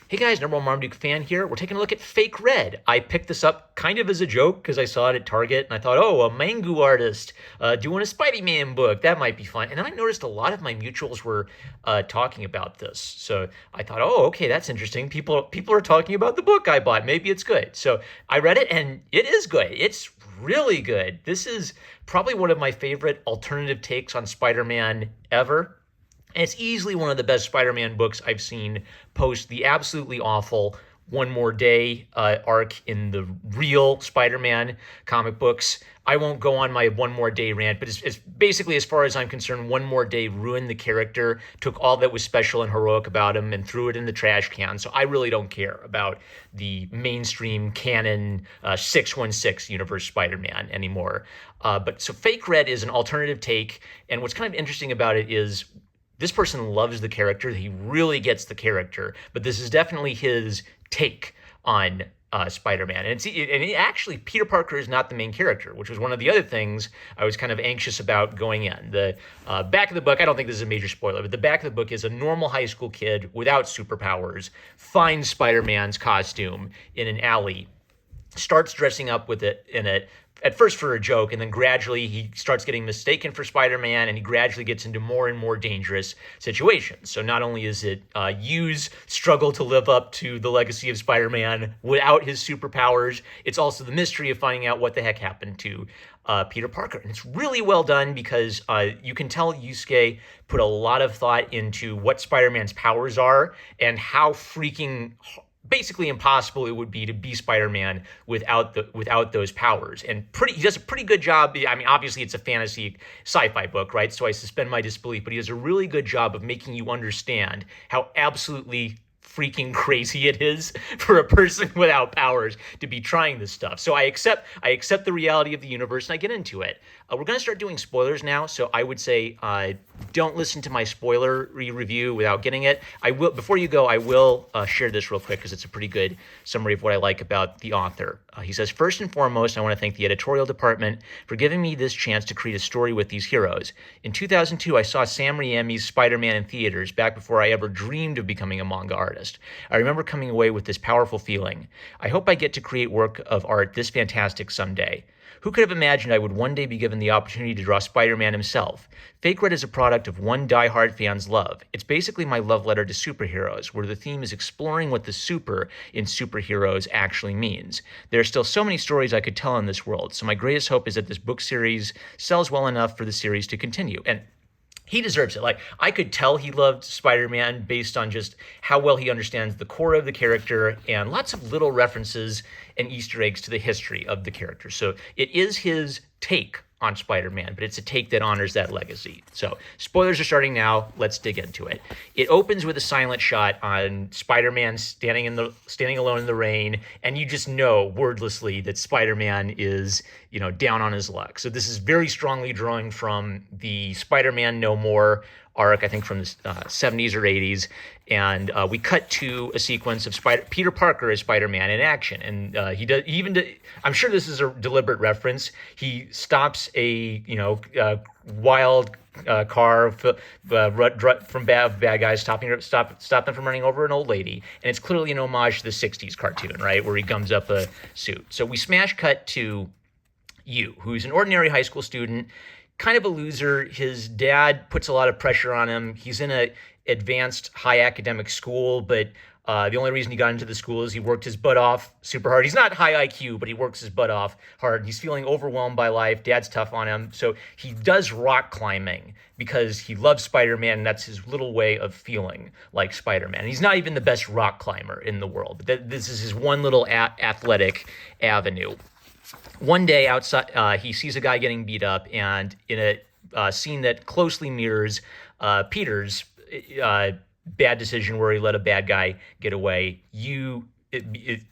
Hey guys, number one Marmaduke fan here. We're taking a look at Fake Red. I picked this up kind of as a joke because I saw it at Target and I thought, oh, a manga artist doing a Spidey-Man book. That might be fun. And then I noticed a lot of my mutuals were talking about this. So I thought, oh, okay, that's interesting. People are talking about the book I bought. Maybe it's good. So I read it and it is good. It's really good. This is probably one of my favorite alternative takes on Spider-Man ever. And it's easily one of the best Spider-Man books I've seen post the absolutely awful One More Day arc in the real Spider-Man comic books. I won't go on my One More Day rant, but it's basically, as far as I'm concerned, One More Day ruined the character, took all that was special and heroic about him and threw it in the trash can. So I really don't care about the mainstream canon 616 universe Spider-Man anymore. But so Fake Red is an alternative take. And what's kind of interesting about it is this person loves the character. He really gets the character, but this is definitely his take on Spider-Man. Actually, Peter Parker is not the main character, which was one of the other things I was kind of anxious about going in. The back of the book, I don't think this is a major spoiler, but the back of the book is a normal high school kid without superpowers finds Spider-Man's costume in an alley, starts dressing up with it in it, at first for a joke, and then gradually he starts getting mistaken for Spider-Man, and he gradually gets into more and more dangerous situations. So not only is it Yu's struggle to live up to the legacy of Spider-Man without his superpowers, it's also the mystery of finding out what the heck happened to Peter Parker. And it's really well done because you can tell Yusuke put a lot of thought into what Spider-Man's powers are and how freaking basically impossible it would be to be Spider-Man without those powers. And he does a pretty good job. I mean, obviously it's a fantasy sci-fi book, right? So I suspend my disbelief, but he does a really good job of making you understand how absolutely freaking crazy it is for a person without powers to be trying this stuff. So I accept the reality of the universe and I get into it. We're going to start doing spoilers now, so I would say don't listen to my spoiler review without getting it. I will, before you go, I will share this real quick because it's a pretty good summary of what I like about the author. He says, first and foremost, I want to thank the editorial department for giving me this chance to create a story with these heroes. In 2002, I saw Sam Raimi's Spider-Man in theaters back before I ever dreamed of becoming a manga artist. I remember coming away with this powerful feeling. I hope I get to create work of art this fantastic someday. Who could have imagined I would one day be given the opportunity to draw Spider-Man himself? Fake Red is a product of one die-hard fan's love. It's basically my love letter to superheroes, where the theme is exploring what the super in superheroes actually means. There are still so many stories I could tell in this world, so my greatest hope is that this book series sells well enough for the series to continue. And he deserves it. Like, I could tell he loved Spider-Man based on just how well he understands the core of the character and lots of little references and Easter eggs to the history of the character. So it is his take on Spider-Man, but it's a take that honors that legacy. So spoilers are starting now. Let's dig into it. It opens with a silent shot on Spider-Man standing alone in the rain, and you just know wordlessly that Spider-Man is, down on his luck. So this is very strongly drawing from the Spider-Man No More arc, I think from the 70s or 80s, and we cut to a sequence of Peter Parker as Spider-Man in action, and I'm sure this is a deliberate reference. He stops a wild car from bad guys, stop them from running over an old lady, and it's clearly an homage to the 60s cartoon, right, where he gums up a suit. So we smash cut to Yu, who's an ordinary high school student, kind of a loser. His dad puts a lot of pressure on him. He's in a advanced high academic school, but the only reason he got into the school is he worked his butt off super hard. He's not high IQ, but he works his butt off hard. He's feeling overwhelmed by life. Dad's tough on him. So he does rock climbing because he loves Spider-Man, and that's his little way of feeling like Spider-Man. And he's not even the best rock climber in the world. But this is his one little athletic avenue. One day outside, he sees a guy getting beat up, and in a scene that closely mirrors Peter's bad decision where he let a bad guy get away, it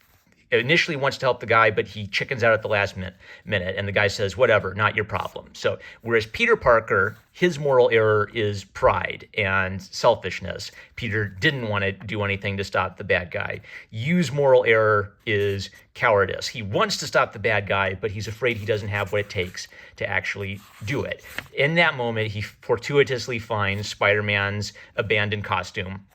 initially wants to help the guy, but he chickens out at the last minute, and the guy says, whatever, not your problem. So whereas Peter Parker, his moral error is pride and selfishness. Peter didn't want to do anything to stop the bad guy. Yu's moral error is cowardice. He wants to stop the bad guy, but he's afraid he doesn't have what it takes to actually do it. In that moment, he fortuitously finds Spider-Man's abandoned costume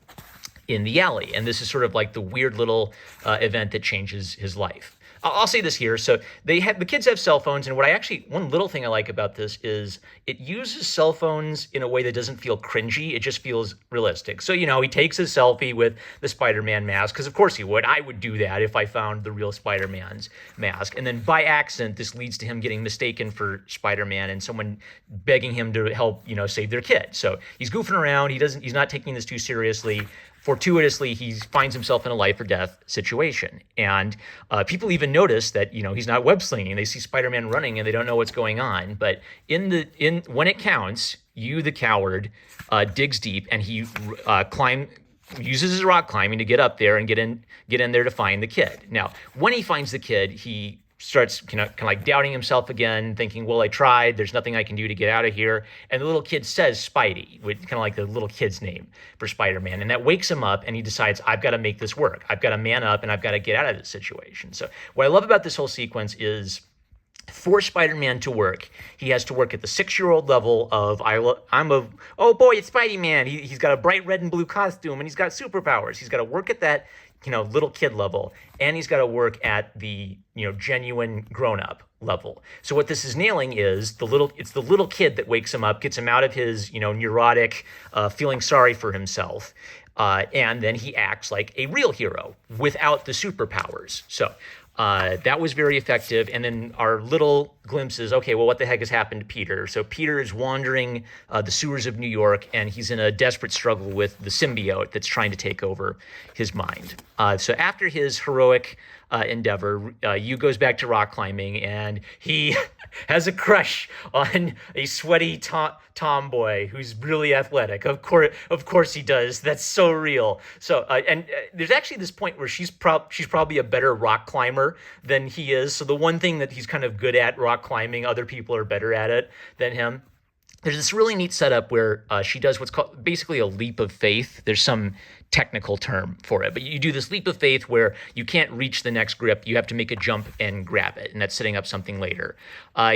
in the alley. And this is sort of like the weird little event that changes his life. I'll say this here. So the kids have cell phones, and one little thing I like about this is it uses cell phones in a way that doesn't feel cringy. It just feels realistic. So, he takes a selfie with the Spider-Man mask, because of course he would. I would do that if I found the real Spider-Man's mask. And then by accident, this leads to him getting mistaken for Spider-Man and someone begging him to help, save their kid. So he's goofing around. He's not taking this too seriously. Fortuitously, he finds himself in a life or death situation. And people even notice that, he's not web slinging. They see Spider-Man running and they don't know what's going on. But when it counts, you, the coward, digs deep, and he uses his rock climbing to get up there and get in there to find the kid. Now, when he finds the kid, he starts kind of like doubting himself again, thinking, well, I tried. There's nothing I can do to get out of here. And the little kid says Spidey, kind of like the little kid's name for Spider-Man. And that wakes him up, and he decides, I've got to make this work. I've got to man up, and I've got to get out of this situation. So what I love about this whole sequence is, for Spider-Man to work, he has to work at the 6-year-old level of, oh boy, it's Spidey-Man. He's got a bright red and blue costume, and he's got superpowers. He's got to work at that little kid level, and he's got to work at the, genuine grown-up level. So what this is nailing is it's the little kid that wakes him up, gets him out of his, neurotic, feeling sorry for himself, and then he acts like a real hero without the superpowers. So that was very effective. And then our little glimpses, okay, well, what the heck has happened to Peter? So Peter is wandering the sewers of New York, and he's in a desperate struggle with the symbiote that's trying to take over his mind. So after his heroic endeavor, Yu goes back to rock climbing, and he has a crush on a sweaty tomboy who's really athletic. Of course he does. That's so real. So and there's actually this point where she's probably a better rock climber than he is. So the one thing that he's kind of good at, rock climbing, other people are better at it than him. There's this really neat setup where she does what's called basically a leap of faith. There's some technical term for it, but you do this leap of faith where you can't reach the next grip. You have to make a jump and grab it, and that's setting up something later.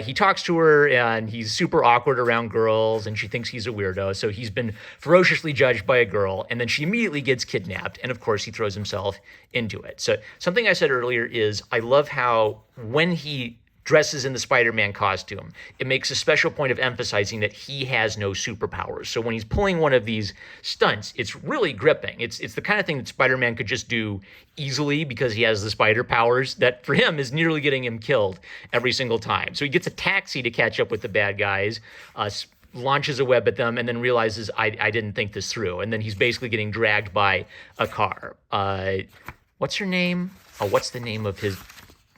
He talks to her, and he's super awkward around girls, and she thinks he's a weirdo, so he's been ferociously judged by a girl, and then she immediately gets kidnapped, and of course he throws himself into it. So something I said earlier is I love how when he dresses in the Spider-Man costume, it makes a special point of emphasizing that he has no superpowers. So when he's pulling one of these stunts, it's really gripping. It's the kind of thing that Spider-Man could just do easily because he has the spider powers that for him is nearly getting him killed every single time. So he gets a taxi to catch up with the bad guys, launches a web at them, and then realizes, I didn't think this through. And then he's basically getting dragged by a car. What's her name? What's the name of his...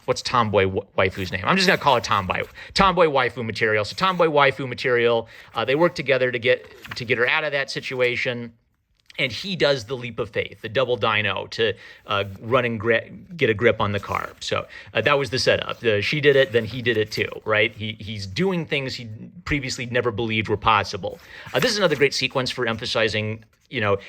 What's Tomboy Waifu's name? I'm just going to call it Tomboy Waifu material. So Tomboy Waifu material, they work together to get her out of that situation. And he does the leap of faith, the double dino, to run and get a grip on the car. So that was the setup. She did it, then he did it too, right? He's doing things he previously never believed were possible. This is another great sequence for emphasizing,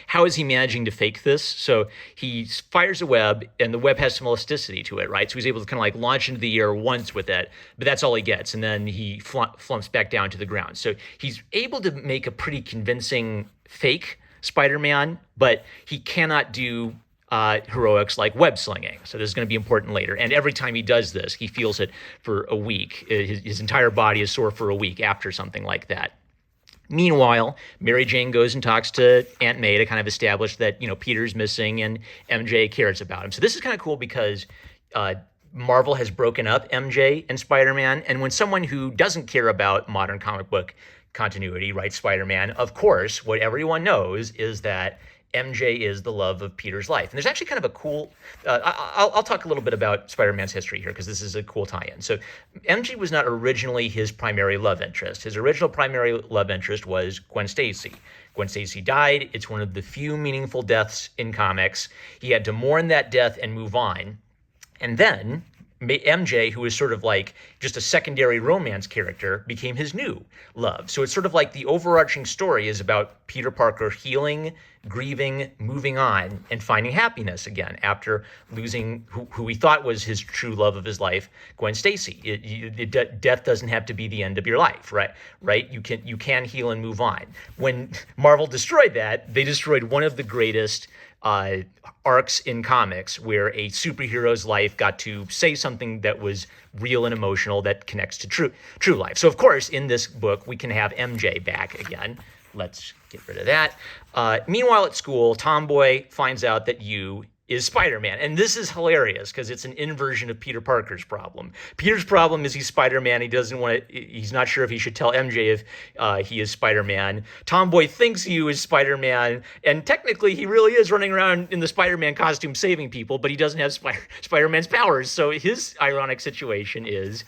how is he managing to fake this? So he fires a web, and the web has some elasticity to it, right? So he's able to kind of like launch into the air once with it, but that's all he gets. And then he flumps back down to the ground. So he's able to make a pretty convincing fake Spider-Man, but he cannot do heroics like web slinging. So this is going to be important later. And every time he does this, he feels it for a week. His entire body is sore for a week after something like that. Meanwhile, Mary Jane goes and talks to Aunt May to kind of establish that, Peter's missing and MJ cares about him. So this is kind of cool because Marvel has broken up MJ and Spider-Man. And when someone who doesn't care about modern comic book continuity writes Spider-Man, of course, what everyone knows is that MJ is the love of Peter's life. And there's actually kind of a cool, I'll talk a little bit about Spider-Man's history here because this is a cool tie-in. So MJ was not originally his primary love interest. His original primary love interest was Gwen Stacy. Gwen Stacy died. It's one of the few meaningful deaths in comics. He had to mourn that death and move on. And then MJ, who is sort of like just a secondary romance character, became his new love. So it's sort of like the overarching story is about Peter Parker healing, grieving, moving on, and finding happiness again after losing who he thought was his true love of his life, Gwen Stacy. Death doesn't have to be the end of your life, right? You can heal and move on. When Marvel destroyed that, they destroyed one of the greatest arcs in comics where a superhero's life got to say something that was real and emotional that connects to true life. So of course, in this book, we can have MJ back again. Let's get rid of that. Meanwhile, at school, Tomboy finds out that you is Spider-Man. And this is hilarious because it's an inversion of Peter Parker's problem. Peter's problem is he's Spider-Man. He's not sure if he should tell MJ if he is Spider-Man. Tomboy thinks he is Spider-Man, and technically he really is running around in the Spider-Man costume saving people, but he doesn't have Spider-Man's powers. So his ironic situation is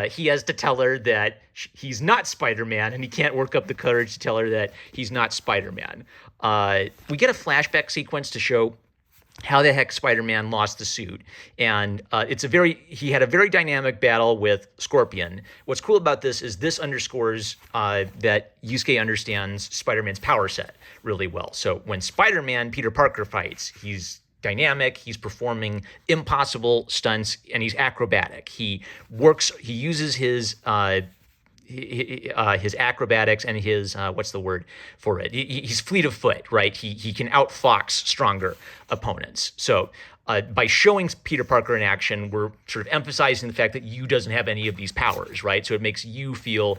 he has to tell her that he's not Spider-Man, and he can't work up the courage to tell her that he's not Spider-Man. We get a flashback sequence to show how the heck Spider-Man lost the suit. And he had a very dynamic battle with Scorpion. What's cool about this is this underscores that Yusuke understands Spider-Man's power set really well. So when Spider-Man, Peter Parker fights, he's dynamic, he's performing impossible stunts, and he's acrobatic. He uses his acrobatics and his what's the word for it? He's fleet of foot, right? He can outfox stronger opponents. So by showing Peter Parker in action, we're sort of emphasizing the fact that you doesn't have any of these powers, right? So it makes you feel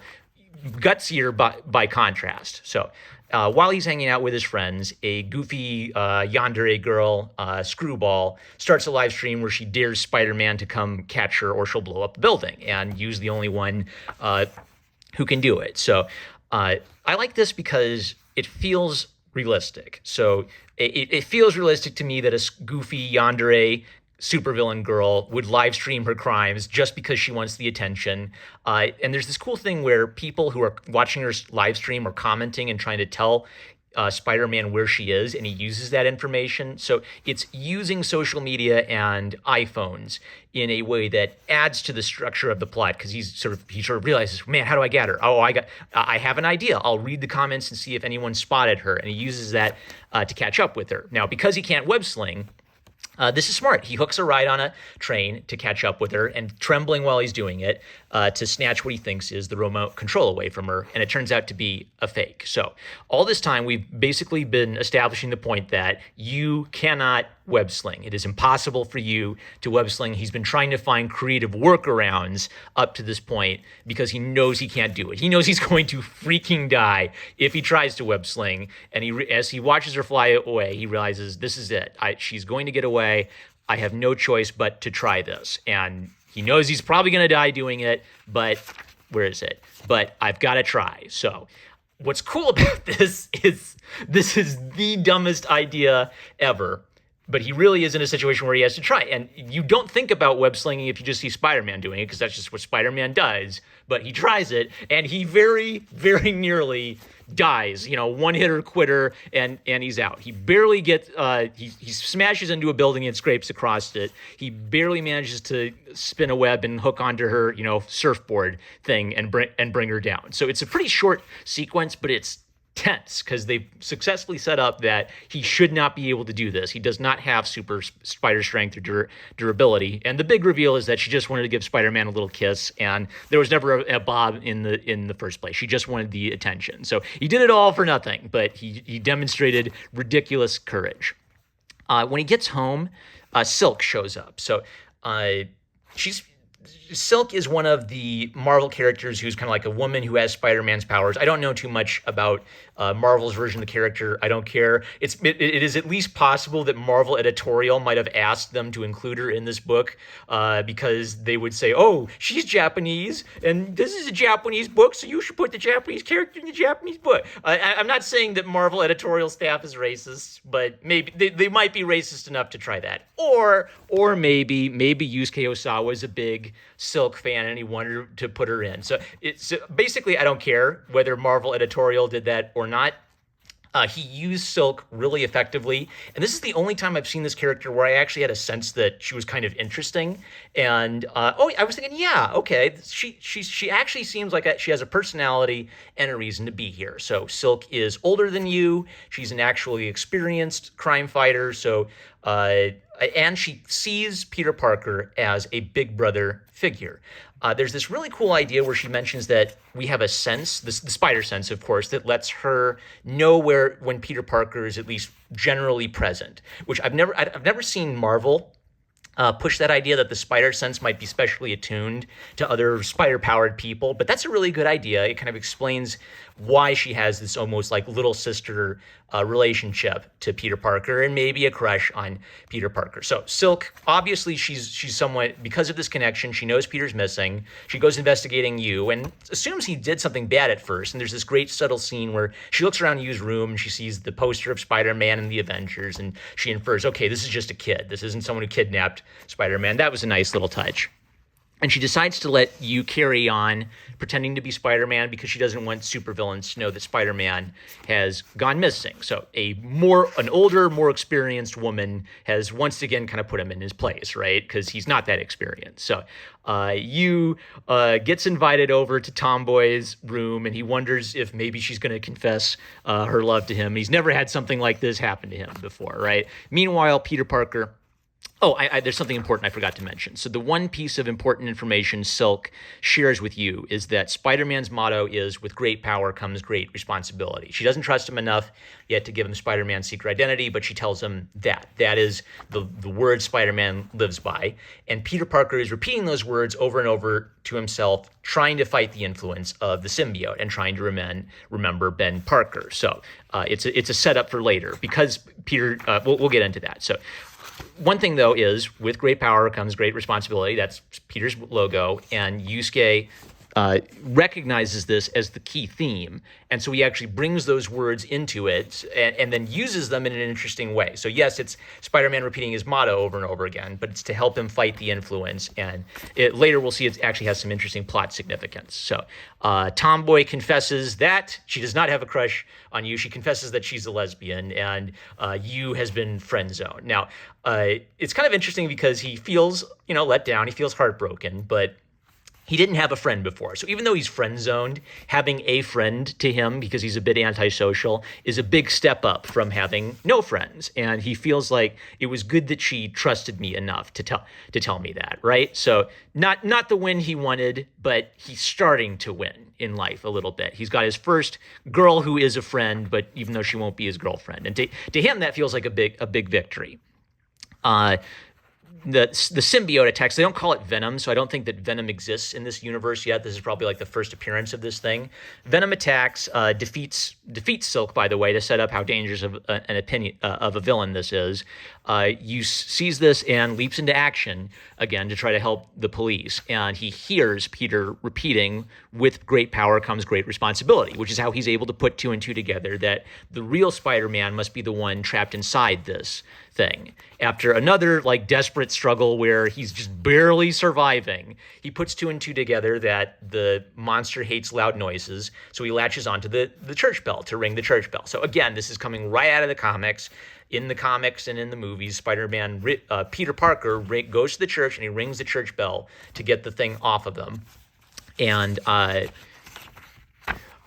gutsier by contrast. So while he's hanging out with his friends, a goofy yandere girl, Screwball, starts a live stream where she dares Spider-Man to come catch her or she'll blow up the building, and use the only one who can do it. So I like this because it feels realistic. So it feels realistic to me that a goofy yandere supervillain girl would live stream her crimes just because she wants the attention. And there's this cool thing where people who are watching her live stream are commenting and trying to tell Spider-Man where she is, and he uses that information. So it's using social media and iPhones in a way that adds to the structure of the plot, because he sort of realizes, man, how do I get her? Oh, I have an idea. I'll read the comments and see if anyone spotted her, and he uses that to catch up with her. Now, because he can't web sling, this is smart. He hooks a ride on a train to catch up with her, and trembling while he's doing it, to snatch what he thinks is the remote control away from her, and it turns out to be a fake. So all this time, we've basically been establishing the point that you cannot web sling. It is impossible for you to web sling. He's been trying to find creative workarounds up to this point because he knows he can't do it. He knows he's going to freaking die if he tries to web sling, and as he watches her fly away, he realizes this is it. She's going to get away. I have no choice but to try this. And he knows he's probably going to die doing it, but where is it? But I've got to try. So what's cool about this is the dumbest idea ever, but he really is in a situation where he has to try. And you don't think about web slinging if you just see Spider-Man doing it, because that's just what Spider-Man does. But he tries it, and he very, very nearly dies. One-hitter quitter, and he's out. He barely gets, he smashes into a building and scrapes across it. He barely manages to spin a web and hook onto her, surfboard thing and bring her down. So it's a pretty short sequence, but it's tense because they've successfully set up that he should not be able to do this. He does not have super spider strength or durability. And the big reveal is that she just wanted to give Spider-Man a little kiss, and there was never a Bob in the first place. She just wanted the attention. So he did it all for nothing, but he demonstrated ridiculous courage. When he gets home, Silk shows up. So Silk is one of the Marvel characters who's kind of like a woman who has Spider-Man's powers. I don't know too much about Marvel's version of the character. I don't care. It is at least possible that Marvel editorial might have asked them to include her in this book because they would say, oh, she's Japanese, and this is a Japanese book, so you should put the Japanese character in the Japanese book. I'm not saying that Marvel editorial staff is racist, but maybe they might be racist enough to try that. Or maybe Yusuke Osawa is a big Silk fan and he wanted to put her in. So basically, I don't care whether Marvel editorial did that or not. He used Silk really effectively, and this is the only time I've seen this character where I actually had a sense that she was kind of interesting. And I was thinking, yeah, okay, she actually seems like she has a personality and a reason to be here. So Silk is older than you. She's an actually experienced crime fighter. So Uh, and she sees Peter Parker as a big brother figure. There's this really cool idea where she mentions that we have a sense, the spider sense, of course, that lets her know when Peter Parker is at least generally present. Which I've never seen Marvel push that idea that the spider sense might be specially attuned to other spider-powered people, but that's a really good idea. It kind of explains why she has this almost like little sister relationship to Peter Parker and maybe a crush on Peter Parker. So Silk, obviously she's somewhat, because of this connection, she knows Peter's missing. She goes investigating Yu and assumes he did something bad at first. And there's this great subtle scene where she looks around Yu's room and she sees the poster of Spider-Man and the Avengers, and she infers, okay, this is just a kid. This isn't someone who kidnapped Spider-Man. That was a nice little touch. And she decides to let Yu carry on pretending to be Spider-Man because she doesn't want supervillains to know that Spider-Man has gone missing. So an older, more experienced woman has once again kind of put him in his place, right? Because he's not that experienced. So Yu gets invited over to Tomboy's room, and he wonders if maybe she's going to confess her love to him. He's never had something like this happen to him before, right? Meanwhile, Peter Parker... Oh, there's something important I forgot to mention. So the one piece of important information Silk shares with you is that Spider-Man's motto is, with great power comes great responsibility. She doesn't trust him enough yet to give him Spider-Man's secret identity, but she tells him that. That is the word Spider-Man lives by. And Peter Parker is repeating those words over and over to himself, trying to fight the influence of the symbiote and trying to remember Ben Parker. So it's a setup for later because Peter, we'll get into that. So one thing, though, is with great power comes great responsibility. That's Peter's logo. And Yusuke recognizes this as the key theme. And so he actually brings those words into it and then uses them in an interesting way. So yes, it's Spider-Man repeating his motto over and over again, but it's to help him fight the influence. And later we'll see it actually has some interesting plot significance. So Tomboy confesses that she does not have a crush on Yu. She confesses that she's a lesbian, and Yu has been friend zoned. Now, it's kind of interesting because he feels, let down. He feels heartbroken, but he didn't have a friend before. So even though he's friend zoned, having a friend to him, because he's a bit antisocial, is a big step up from having no friends. And he feels like it was good that she trusted me enough to tell me that, right? So not the win he wanted, but he's starting to win in life a little bit. He's got his first girl who is a friend, but even though she won't be his girlfriend. And to him, that feels like a big victory. The symbiote attacks, they don't call it Venom, so I don't think that Venom exists in this universe yet. This is probably like the first appearance of this thing. Venom attacks, defeats Silk, by the way, to set up how dangerous of a villain this is. Yu sees this and leaps into action again to try to help the police. And he hears Peter repeating, with great power comes great responsibility, which is how he's able to put two and two together, that the real Spider-Man must be the one trapped inside this thing. After another desperate struggle where he's just barely surviving, he puts two and two together that the monster hates loud noises, so he latches onto the church bell to ring the church bell. So again, this is coming right out of the comics. In the comics and in the movies, Spider-Man, Peter Parker goes to the church and he rings the church bell to get the thing off of them. And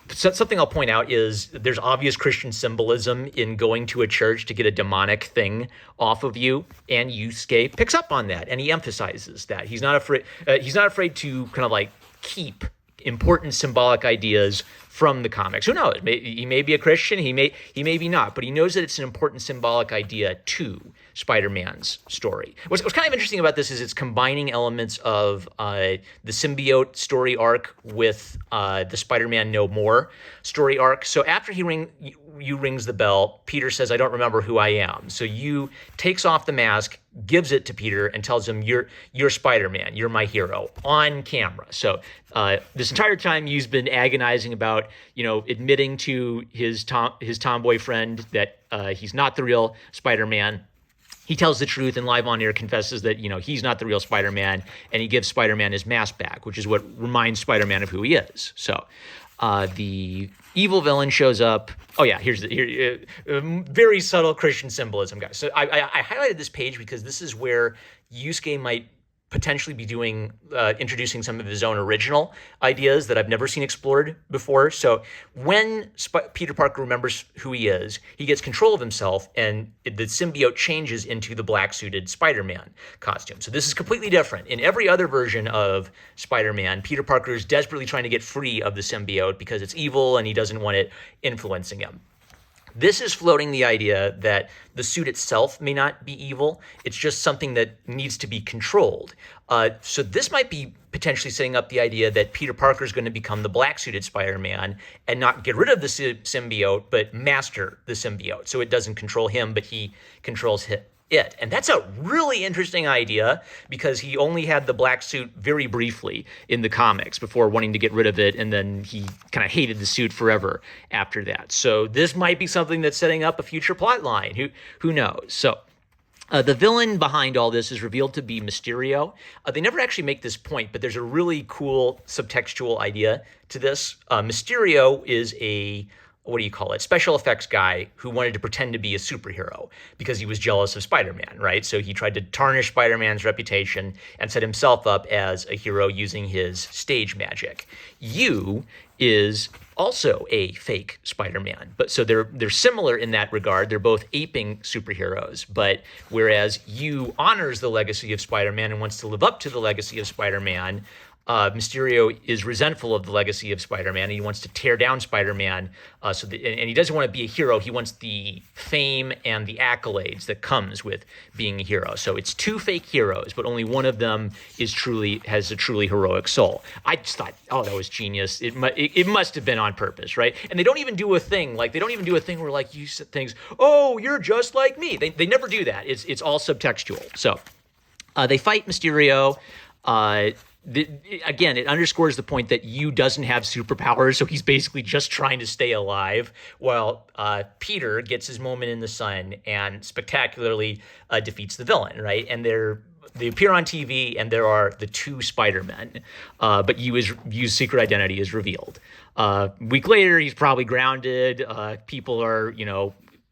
something I'll point out is there's obvious Christian symbolism in going to a church to get a demonic thing off of you, and Yusuke picks up on that, and he emphasizes that he's not afraid. He's not afraid to kind of keep important symbolic ideas from the comics. Who knows? He may be a Christian. He may be not, but he knows that it's an important symbolic idea to Spider-Man's story. What's kind of interesting about this is it's combining elements of the symbiote story arc with the Spider-Man No More story arc. So after Yu rings the bell, Peter says, "I don't remember who I am." So Yu takes off the mask, gives it to Peter, and tells him, "You're Spider-Man. You're my hero," on camera. So this entire time, Yu's been agonizing about, admitting to his tomboy friend that he's not the real Spider-Man. He tells the truth and live on air confesses that, he's not the real Spider-Man, and he gives Spider-Man his mask back, which is what reminds Spider-Man of who he is. So the evil villain shows up. Oh yeah, here's very subtle Christian symbolism, guys. So I highlighted this page because this is where Yusuke might potentially be doing introducing some of his own original ideas that I've never seen explored before. So when Peter Parker remembers who he is, he gets control of himself, and the symbiote changes into the black-suited Spider-Man costume. So this is completely different. In every other version of Spider-Man, Peter Parker is desperately trying to get free of the symbiote because it's evil and he doesn't want it influencing him. This is floating the idea that the suit itself may not be evil. It's just something that needs to be controlled. So this might be potentially setting up the idea that Peter Parker is going to become the black-suited Spider-Man and not get rid of the symbiote, but master the symbiote. So it doesn't control him, but he controls it. And that's a really interesting idea because he only had the black suit very briefly in the comics before wanting to get rid of it, and then he kind of hated the suit forever after that. So this might be something that's setting up a future plot line. Who knows? So the villain behind all this is revealed to be Mysterio. They never actually make this point, but there's a really cool subtextual idea to this. Mysterio is a special effects guy who wanted to pretend to be a superhero because he was jealous of Spider-Man, right? So he tried to tarnish Spider-Man's reputation and set himself up as a hero using his stage magic. Yu is also a fake Spider-Man, but so they're similar in that regard. They're both aping superheroes, but whereas Yu honors the legacy of Spider-Man and wants to live up to the legacy of Spider-Man, Mysterio is resentful of the legacy of Spider-Man. He wants to tear down Spider-Man, and he doesn't want to be a hero. He wants the fame and the accolades that comes with being a hero. So it's two fake heroes, but only one of them has a truly heroic soul. I just thought, oh, that was genius. It must have been on purpose, right? And they don't even do a thing where like you said things. Oh, you're just like me. They never do that. It's all subtextual. So they fight Mysterio. Again, it underscores the point that Yu doesn't have superpowers, so he's basically just trying to stay alive, while Peter gets his moment in the sun and spectacularly defeats the villain, right? And they appear on TV, and there are the two Spider-Men, but Yu's secret identity is revealed. A week later, he's probably grounded. People are,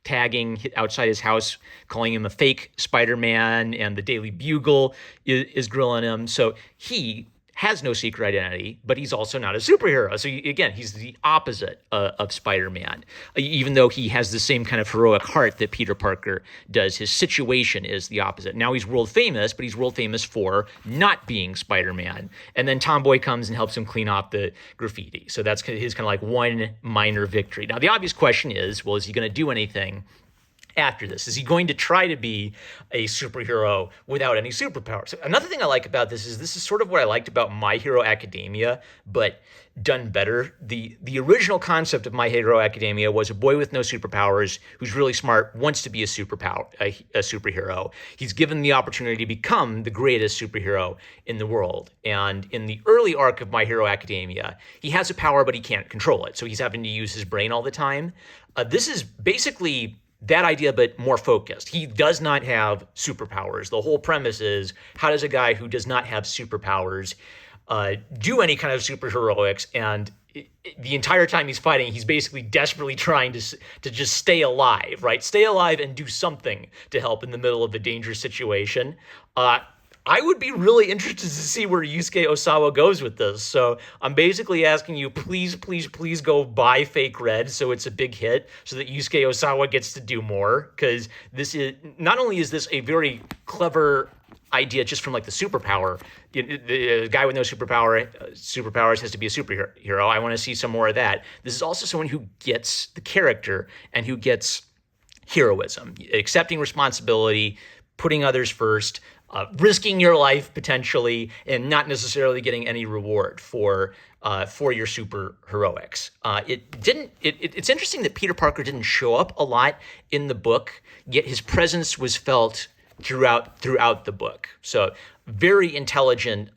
tagging outside his house, calling him a fake Spider-Man, and the Daily Bugle is grilling him. So he has no secret identity, but he's also not a superhero. So again, he's the opposite of Spider-Man. Even though he has the same kind of heroic heart that Peter Parker does, his situation is the opposite. Now he's world famous, but he's world famous for not being Spider-Man. And then Tomboy comes and helps him clean off the graffiti. So that's his kind of like one minor victory. Now the obvious question is, well, is he going to do anything after this? Is he going to try to be a superhero without any superpowers? Another thing I like about this is sort of what I liked about My Hero Academia, but done better. The original concept of My Hero Academia was a boy with no superpowers who's really smart, wants to be a superhero. He's given the opportunity to become the greatest superhero in the world. And in the early arc of My Hero Academia, he has a power, but he can't control it. So he's having to use his brain all the time. This is basically that idea, but more focused. He does not have superpowers. The whole premise is, how does a guy who does not have superpowers do any kind of superheroics? And the entire time he's fighting, he's basically desperately trying to just stay alive, right? Stay alive and do something to help in the middle of a dangerous situation. I would be really interested to see where Yusuke Osawa goes with this. So I'm basically asking you, please, please, please go buy Fake Red so it's a big hit so that Yusuke Osawa gets to do more. Because not only is this a very clever idea just from like the superpower, the guy with no superpowers has to be a superhero. I want to see some more of that. This is also someone who gets the character and who gets heroism, accepting responsibility, putting others first, risking your life potentially, and not necessarily getting any reward for your super heroics. It's interesting that Peter Parker didn't show up a lot in the book, yet his presence was felt throughout the book. So very intelligent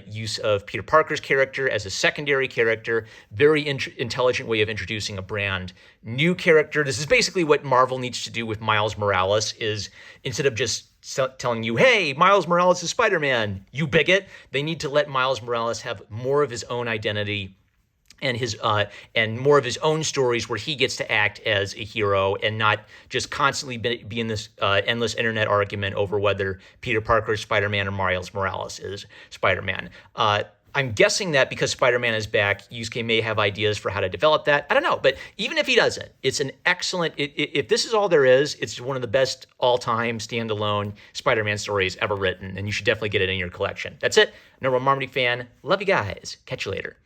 use of Peter Parker's character as a secondary character, very intelligent way of introducing a brand new character. This is basically what Marvel needs to do with Miles Morales, is instead of just telling you, hey, Miles Morales is Spider-Man, you bigot, they need to let Miles Morales have more of his own identity and more of his own stories where he gets to act as a hero and not just constantly be in this endless internet argument over whether Peter Parker is Spider-Man or Miles Morales is Spider-Man. I'm guessing that because Spider-Man is back, Yusuke may have ideas for how to develop that. I don't know, but even if he doesn't, it's an excellent. If this is all there is, it's one of the best all-time standalone Spider-Man stories ever written, and you should definitely get it in your collection. That's it. Number one Marmaduke fan. Love you guys. Catch you later.